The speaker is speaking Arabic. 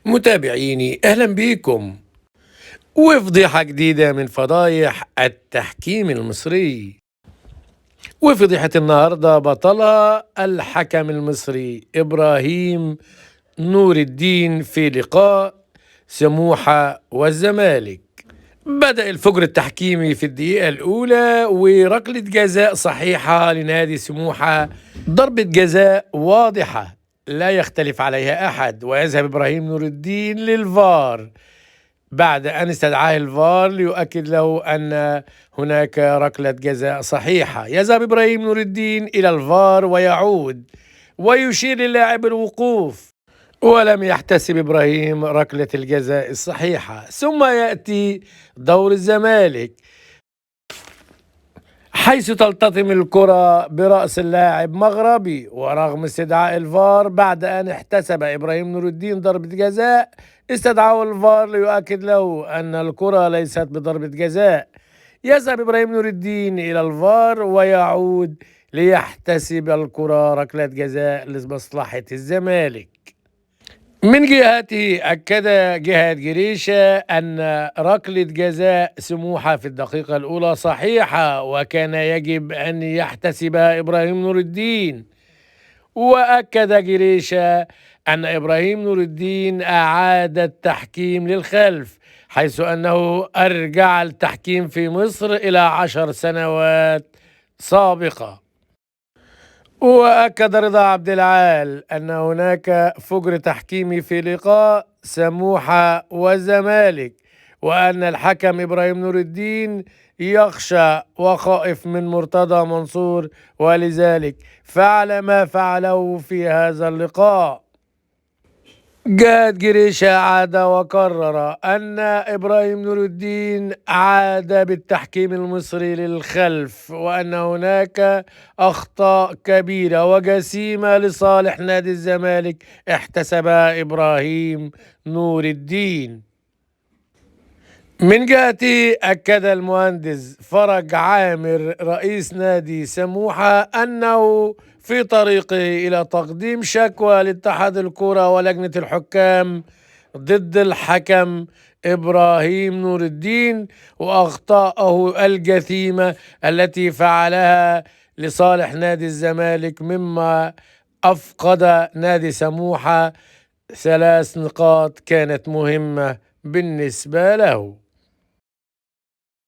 متابعيني أهلا بيكم وفضيحة جديدة من فضايح التحكيم المصري. وفضيحة النهاردة بطلها الحكم المصري إبراهيم نور الدين في لقاء سموحة والزمالك. بدأ الفجر التحكيمي في الدقيقة الأولى وركلة جزاء صحيحة لنادي سموحة، ضربة جزاء واضحة لا يختلف عليها أحد، ويذهب إبراهيم نور الدين للفار بعد أن استدعاه الفار ليؤكد له أن هناك ركلة جزاء صحيحة. يذهب إبراهيم نور الدين إلى الفار ويعود ويشير للاعب الوقوف، ولم يحتسب إبراهيم ركلة الجزاء الصحيحة. ثم يأتي دور الزمالك حيث تلتطم الكرة برأس اللاعب مغربي، ورغم استدعاء الفار بعد أن احتسب إبراهيم نور الدين ضربة جزاء استدعاه الفار ليؤكد له أن الكرة ليست بضربة جزاء. يذهب إبراهيم نور الدين إلى الفار ويعود ليحتسب الكرة ركلة جزاء لمصلحة الزمالك. من جهته أكد جهاد جريشة أن ركلة جزاء سموحة في الدقيقة الأولى صحيحة وكان يجب أن يحتسبها إبراهيم نور الدين. وأكد جريشة أن إبراهيم نور الدين أعاد التحكيم للخلف، حيث أنه أرجع التحكيم في مصر إلى 10 سنوات سابقة. وأكد رضا عبد العال أن هناك فجر تحكيمي في لقاء سموحة والزمالك، وأن الحكم إبراهيم نور الدين يخشى وخائف من مرتضى منصور، ولذلك فعل ما فعله في هذا اللقاء. جاد جريشة عاد وقرر أن إبراهيم نور الدين عاد بالتحكيم المصري للخلف، وأن هناك أخطاء كبيرة وجسيمة لصالح نادي الزمالك احتسبها إبراهيم نور الدين. من جهته أكد المهندس فرج عامر رئيس نادي سموحة أنه في طريقه إلى تقديم شكوى لاتحاد الكرة ولجنة الحكام ضد الحكم إبراهيم نور الدين وأخطائه الجسيمة التي فعلها لصالح نادي الزمالك، مما أفقد نادي سموحة 3 نقاط كانت مهمة بالنسبة له.